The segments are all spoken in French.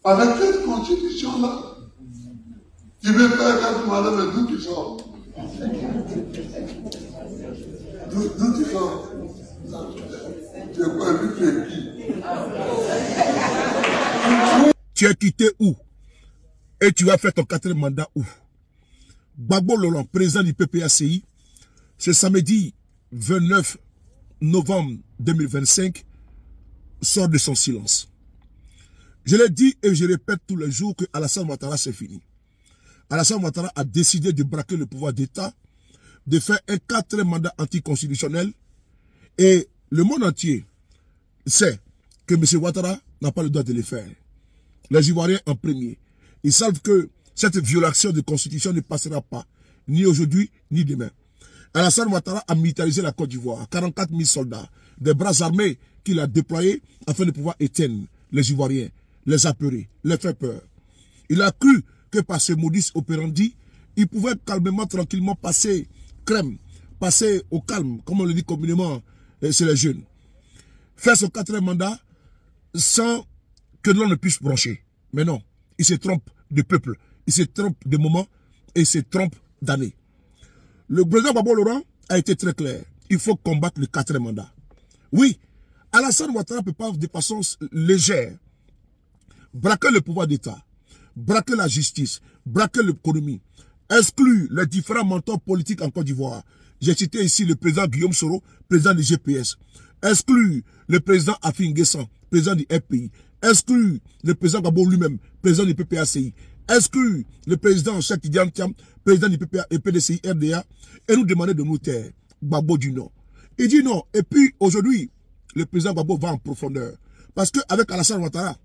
Avec cette constitution-là, tu veux faire 4 mandats, mais d'où tu sors? D'où tu sors? Tu n'as pas vu, tu es qui? Tu es quitté où? Et tu vas faire ton 4e mandat où? Gbagbo Laurent, président du PPACI, ce samedi 29 novembre 2025, sort de son silence. Je l'ai dit et je répète tous les jours que Alassane Ouattara, c'est fini. Alassane Ouattara a décidé de braquer le pouvoir d'État, de faire un 4e mandat anticonstitutionnel, et le monde entier sait que M. Ouattara n'a pas le droit de le faire. Les Ivoiriens en premier. Ils savent que cette violation de constitution ne passera pas, ni aujourd'hui, ni demain. Alassane Ouattara a militarisé la Côte d'Ivoire, 44 000 soldats, des bras armés qu'il a déployés afin de pouvoir éteindre les Ivoiriens, les apeurer, les faire peur. Il a cru que par ce modus operandi, il pouvait calmement, tranquillement passer crème, passer au calme, comme on le dit communément chez les jeunes. Faire son 4e mandat sans que l'on ne puisse brancher. Mais non, il se trompe de peuple, il se trompe de moment et il se trompe d'année. Le président Gbagbo Laurent a été très clair. Il faut combattre le 4e mandat. Oui, Alassane Ouattara peut pas de façon légère braquer le pouvoir d'État, braquer la justice, braquer l'économie, exclure les différents mentors politiques en Côte d'Ivoire. J'ai cité ici le président Guillaume Soro, président du GPS. Exclure le président Afin Guessan, président du FPI. Exclure le président Gbagbo lui-même, président du PPACI. Exclure le président Cheikh Tidiane Thiam, président du PDCI RDA, et nous demander de nous taire. Gbagbo dit non. Il dit non. Et puis aujourd'hui, le président Gbagbo va en profondeur. Parce qu'avec Alassane Ouattara,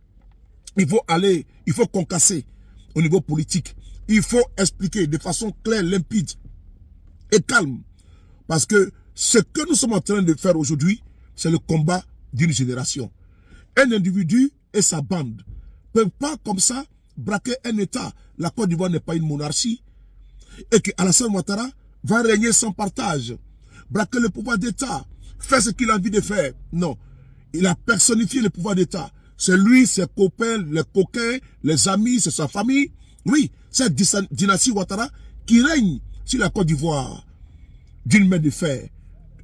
il faut concasser au niveau politique. Il faut expliquer de façon claire, limpide et calme. Parce que ce que nous sommes en train de faire aujourd'hui, c'est le combat d'une génération. Un individu et sa bande ne peuvent pas comme ça braquer un État. La Côte d'Ivoire n'est pas une monarchie. Et que Alassane Ouattara va régner sans partage. Braquer le pouvoir d'État. Faire ce qu'il a envie de faire. Non. Il a personnifié le pouvoir d'État. C'est lui, ses copains, les coquins, les amis, c'est sa famille. Oui, c'est dynastie Ouattara qui règne sur la Côte d'Ivoire d'une main de fer.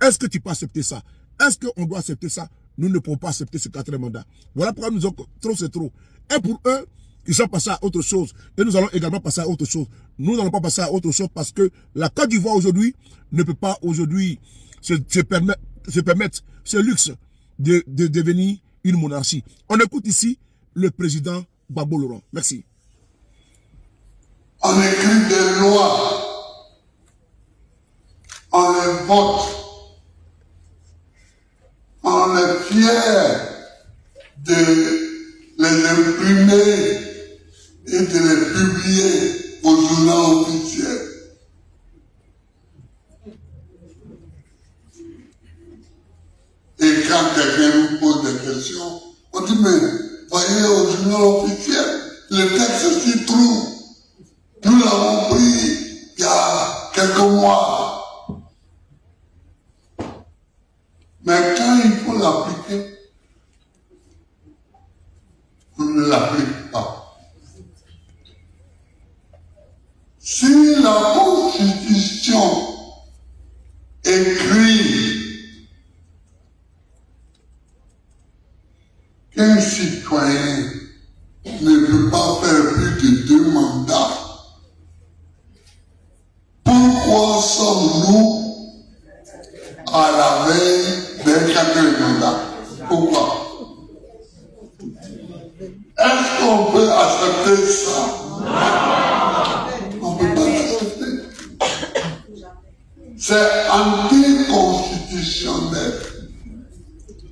Est-ce que tu peux accepter ça? Est-ce qu'on doit accepter ça? Nous ne pouvons pas accepter ce 4e mandat. Voilà pourquoi nous disons que trop c'est trop. Et pour eux, ils sont passés à autre chose. Et nous allons également passer à autre chose. Nous n'allons pas passer à autre chose parce que la Côte d'Ivoire aujourd'hui ne peut pas aujourd'hui se permettre ce luxe de devenir une monarchie. On écoute ici le président Gbagbo Laurent. Merci. On écrit des lois, on les vote, on est fier de les imprimer et de les publier au journal officiel. Et quand quelqu'un nous pose des questions, on dit, mais voyez au journal officiel, le texte s'y trouve. Nous l'avons pris il y a quelques mois. Mais quand il faut l'appliquer, on ne l'applique pas. Si la Constitution écrit qu'un citoyen ne peut pas faire plus de 2 mandats, pourquoi sommes-nous à la veille d'un 4e mandat? Pourquoi? Est-ce qu'on peut accepter ça? On ne peut pas l'accepter. C'est anticonstitutionnel.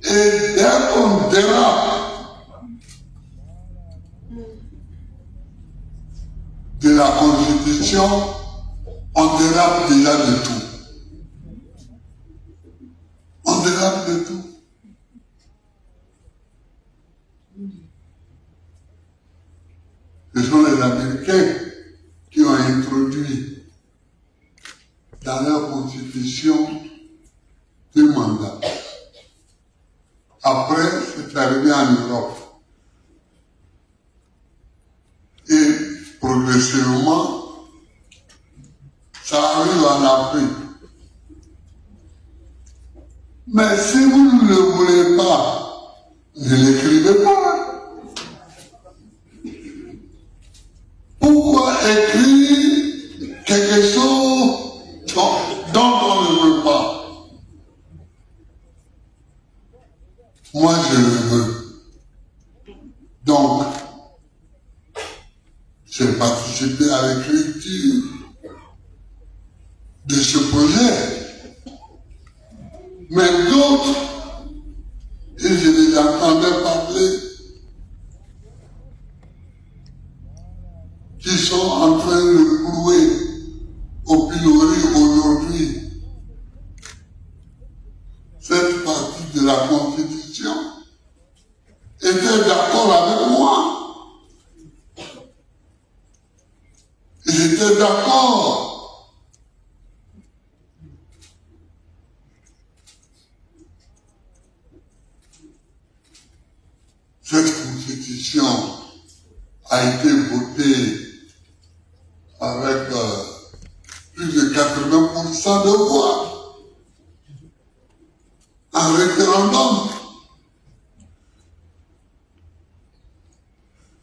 Et dès qu'on dérape de la Constitution, on dérape déjà de tout. On dérape de tout. Ce sont les Américains qui ont introduit dans leur constitution 2 mandats. Après, c'est arrivé en Europe. en Afrique. Mais si vous ne le voulez pas, ne l'écrivez pas. Pourquoi écrire quelque chose dont on ne veut pas? Moi, je le veux. Donc, j'ai participé à l'écriture de ce projet. Mais d'autres, et je les entendais parler, qui sont en train de clouer au pilori aujourd'hui cette partie de la Constitution, étaient d'accord avec moi. Ils étaient d'accord. Cette Constitution a été votée avec plus de 80% de voix en référendum.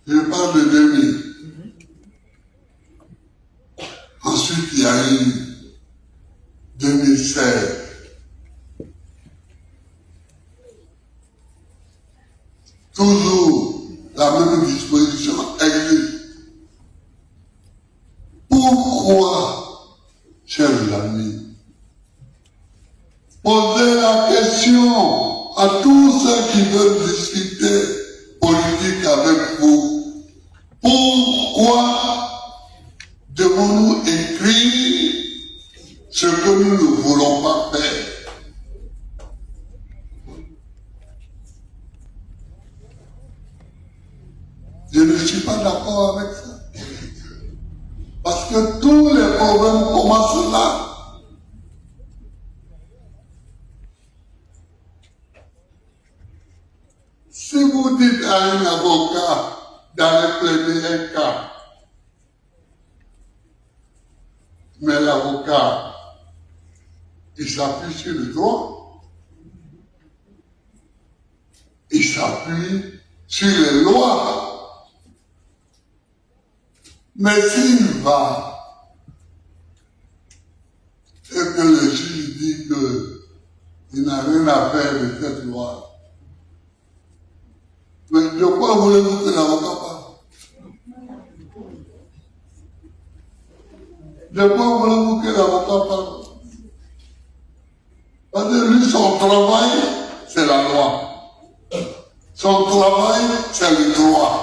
Je parle de 2000. Ensuite, il y a eu 2016. Toujours la même disposition existe. Pourquoi, chers amis, posez la question à tous ceux qui veulent discuter politique avec vous. Pourquoi devons-nous écrire ce que nous ne voulons pas faire? Je ne suis pas d'accord avec ça. Parce que tous les problèmes commencent là. Si vous dites à un avocat d'aller plaider un cas, mais l'avocat, il s'appuie sur le droit, il s'appuie sur les lois. Mais s'il va et que le juge dit qu'il n'a rien à faire de cette loi, mais de quoi voulez-vous que l'avocat parle? De quoi voulez-vous que l'avocat parle? Parce que lui, son travail, c'est la loi. Son travail, c'est le droit.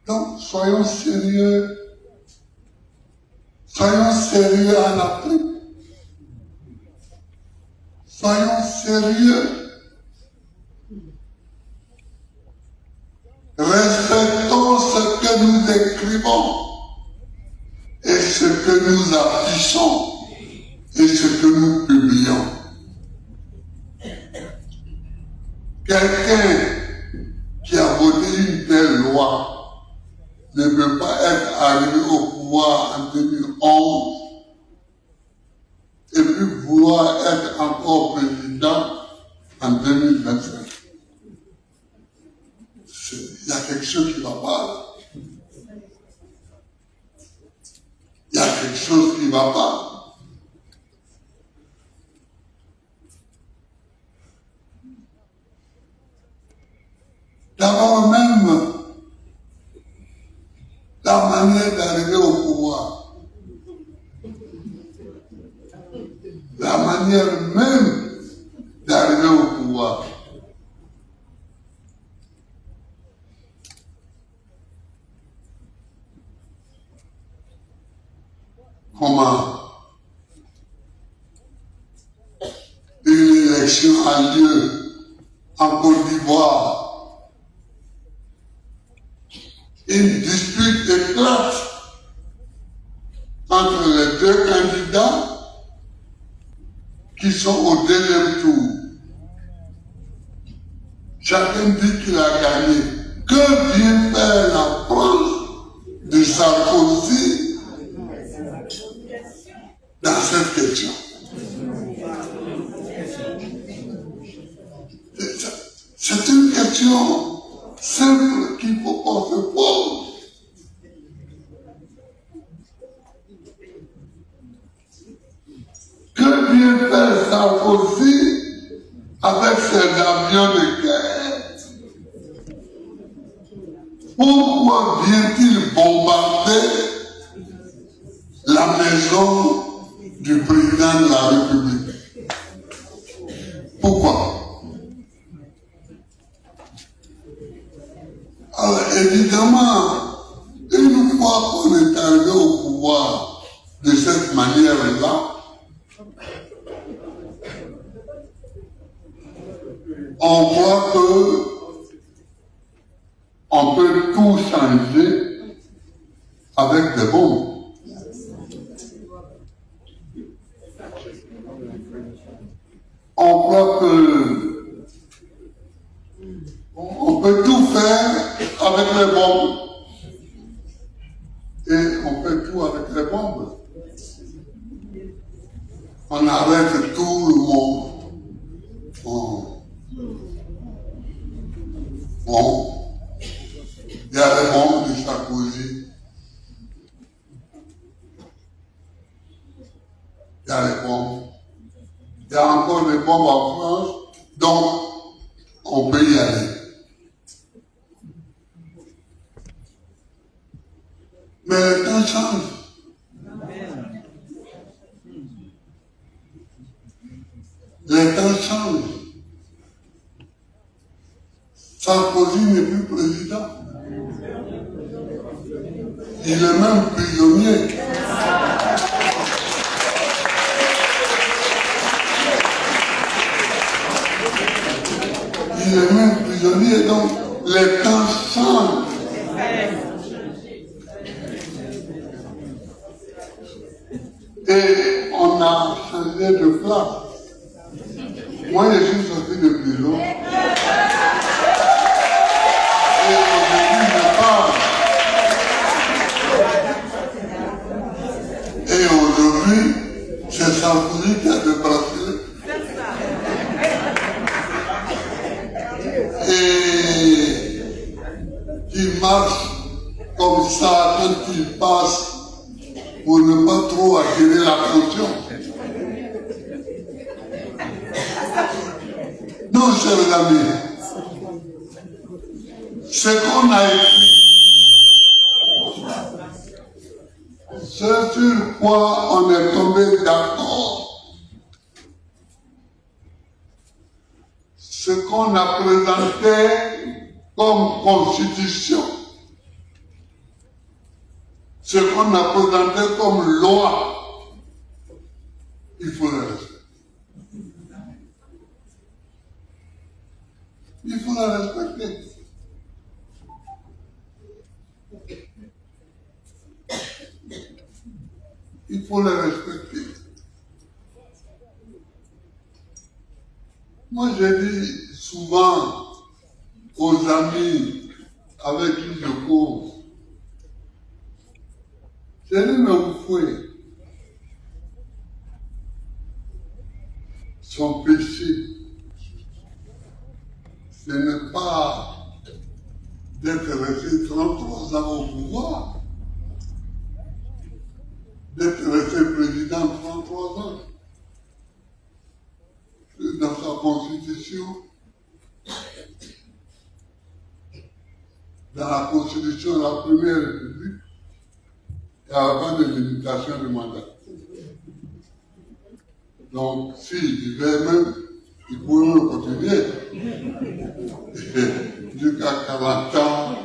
Donc, soyons sérieux. Soyons sérieux en Afrique. Soyons sérieux. Respectons ce que nous écrivons et ce que nous affichons et ce que nous publions. Quelqu'un qui a voté une telle loi ne peut pas être arrivé au pouvoir en 2011 et puis vouloir être encore président en 2025. Il y a quelque chose qui ne va pas là. Il y a quelque chose qui ne va pas. D'abord même, la manière d'arriver au pouvoir, la manière même d'arriver au pouvoir. Comment une élection a lieu en Côte d'Ivoire, une dispute éclate entre les deux candidats qui sont au deuxième tour. Chacun dit qu'il a gagné. Que vient faire la Sarkozy dans cette question. C'est une question simple qu'il faut qu'on se pose. Que vient faire Sarkozy avec ses avions de guerre? Pourquoi vient-il bombarder la maison du président de la République? Pourquoi? Alors évidemment, une fois qu'on est arrivé au pouvoir de cette manière-là, on voit que on peut tout changer avec des bombes. On croit que on peut tout faire avec les bombes. Et on fait tout avec les bombes. On arrête tout le monde. Bon. Il y a les bombes de Sarkozy. Il y a les bombes. Il y a encore des bombes en France. Donc, on peut y aller. Mais le temps change. Les temps changent. Sarkozy n'est plus président. Il est même prisonnier. Il est même prisonnier, donc les temps changent. Et on a changé de place. Moi, je suis sorti de prison. Et aujourd'hui, je parle. Et aujourd'hui, c'est Sarkozy qui a de bracelet. Et qui marche comme ça quand il passe pour ne pas trop attirer l'attention. Non, chers amis, ce qu'on a écrit, ce sur quoi on est tombé d'accord, ce qu'on a présenté comme constitution, ce qu'on a présenté comme loi, il faut le respecter. Il faut la respecter. Il faut la respecter. Moi, je dis souvent aux amis avec qui je cause, je dis, mais vous fouez. Son péché, ce n'est pas d'être resté 33 ans au pouvoir, d'être resté président 33 ans. Dans sa constitution, dans la constitution de la première République, il n'y avait pas de limitation de mandat. Donc, s'il vivait même, il pouvait même continuer jusqu'à 40 ans,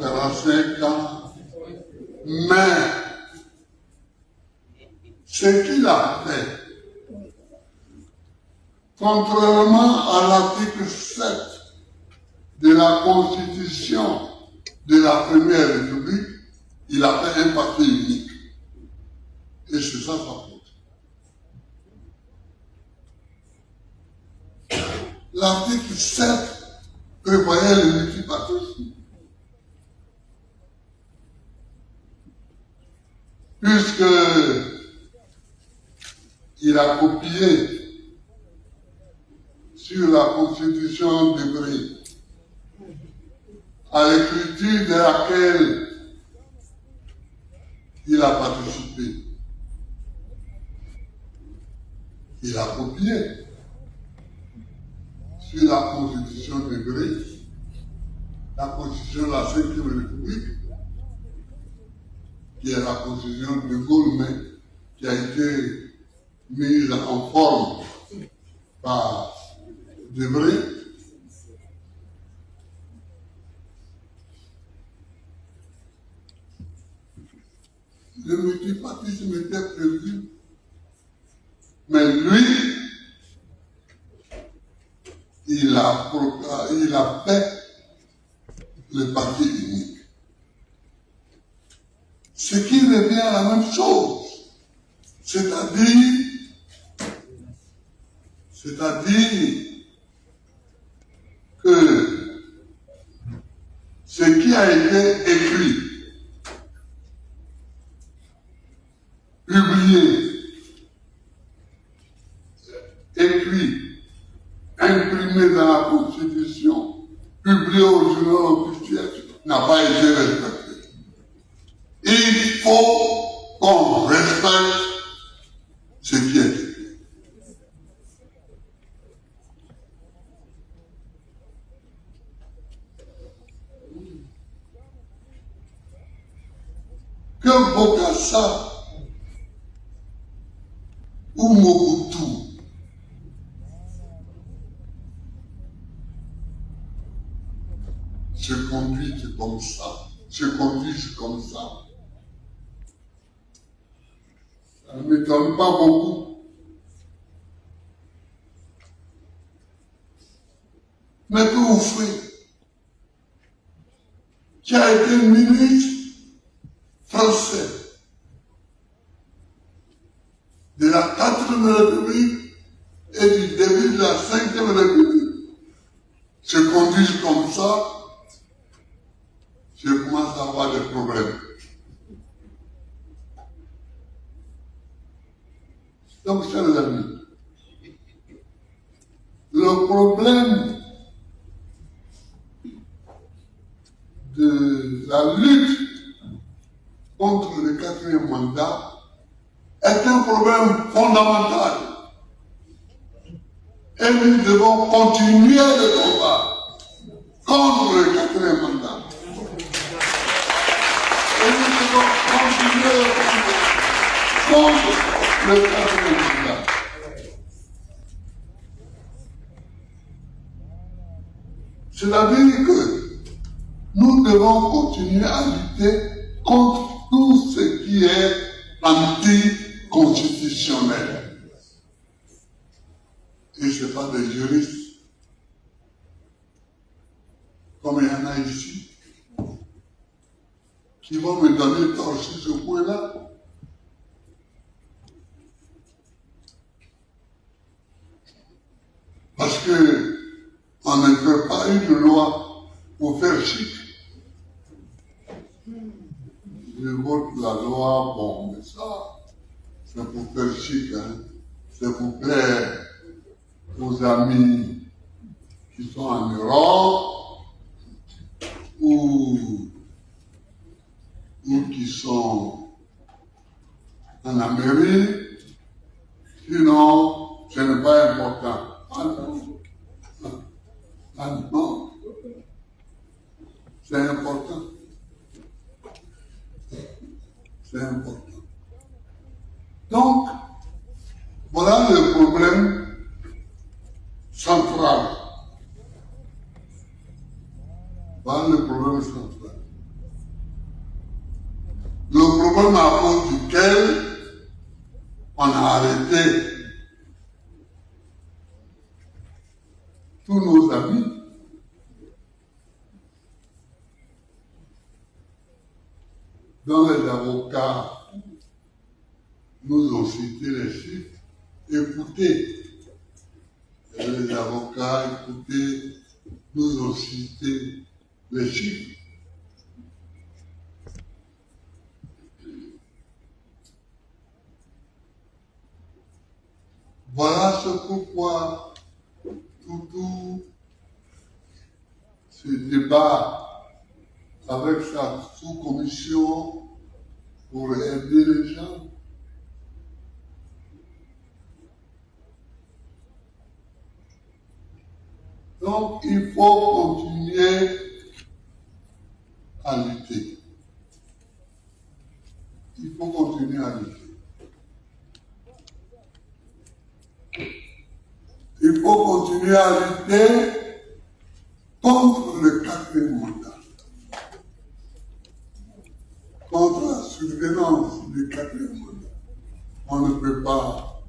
45 ans. Mais, ce qu'il a fait, contrairement à l'article 7 de la Constitution de la Première République, il a fait un parti unique. Et c'est ça sa faute. L'article 7 prévoyait le multipartisme. il a copié sur la constitution d'Hébreu, à l'écriture de laquelle il a participé. Il a copié sur la constitution d'Hébreu, la constitution de la 5e République, qui est la constitution de Gaulle, mais qui a été mise en forme par Debré. Le multipartisme était prévu, mais lui, il a fait le parti unique. Ce qui revient à la même chose, c'est-à-dire que ce qui a été écrit, publié, écrit, imprimé dans la Constitution, publié au journal officiel, n'a pas été respecté. Il faut qu'on respecte ce qui est écrit. Que Bokassa ou Mobutu se conduisent comme ça, ça ne m'étonne pas beaucoup. Mais que vous faites? Qui a été ministre français de la 4e République et du début de la 5e République se conduisent comme ça, je commence à avoir des problèmes. Donc, chers amis, le problème de la lutte contre le 4e mandat est un problème fondamental. Et nous devons continuer le combat contre le 4e mandat. Et nous devons continuer le combat contre le 4e mandat. C'est-à-dire que nous devons continuer à lutter contre tout ce qui est anticonstitutionnel. Et ce n'est pas des juristes, comme il y en a ici, qui vont me donner tort sur ce point-là. Parce que on ne fait pas une loi pour faire chic. Je vote la loi, bon, mais ça, c'est pour faire chic, hein. C'est pour plaire aux amis qui sont en Europe ou qui sont en Amérique. Sinon, ce n'est pas important. Ah non. Ah non. C'est important. C'est important. Donc, voilà le problème central. Voilà le problème central. Le problème à cause duquel on a arrêté tous nos amis dont les avocats nous ont cité les chiffres. Écoutez, les avocats, écoutez, nous ont cité les chiffres. Voilà ce pourquoi tout ce débat avec sa sous-commission pour aider les gens. Donc, il faut continuer à lutter. Il faut continuer à lutter. Il faut continuer à lutter contre le quatrième mandat, contre la surveillance du quatrième mandat. On ne peut pas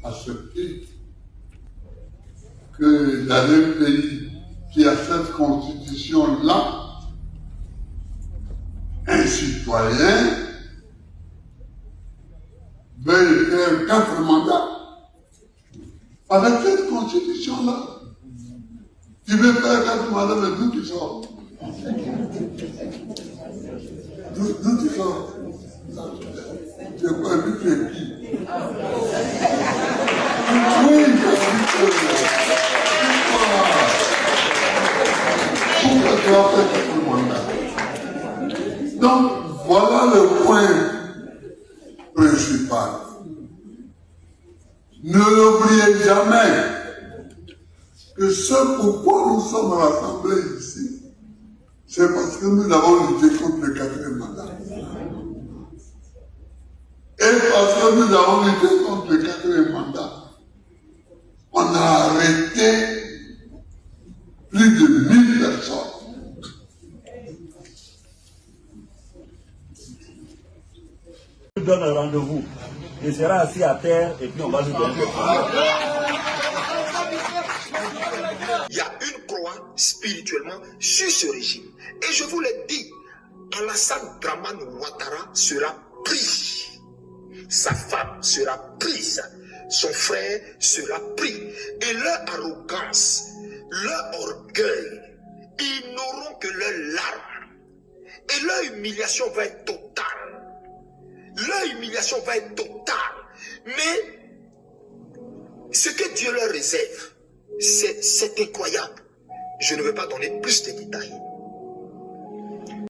accepter que dans un pays qui a cette constitution-là, un citoyen veuille faire 4 mandats. Avec cette constitution-là, tu veux faire 4 mandats, mais d'où tu sors? D'où tu sors? Tu n'as pas vu que tu es qui? Oui, pourquoi tu vas faire 4 mandats? Donc, voilà le point principal. Ne l'oubliez jamais que ce pourquoi nous sommes rassemblés ici, c'est parce que nous avons lutté contre le quatrième mandat. Et parce que nous avons lutté contre le quatrième mandat, on a arrêté plus de 1000 personnes. Je donne un rendez-vous. Il sera assis à terre et puis on va lui donner des problèmes. Il y a une croix spirituellement sur ce régime. Et je vous l'ai dit, Alassane Dramane Ouattara sera pris. Sa femme sera prise. Son frère sera pris. Et leur arrogance, leur orgueil, ils n'auront que leurs larmes. Et leur humiliation va être totale. Leur humiliation va être totale. Mais ce que Dieu leur réserve, c'est incroyable. Je ne veux pas donner plus de détails.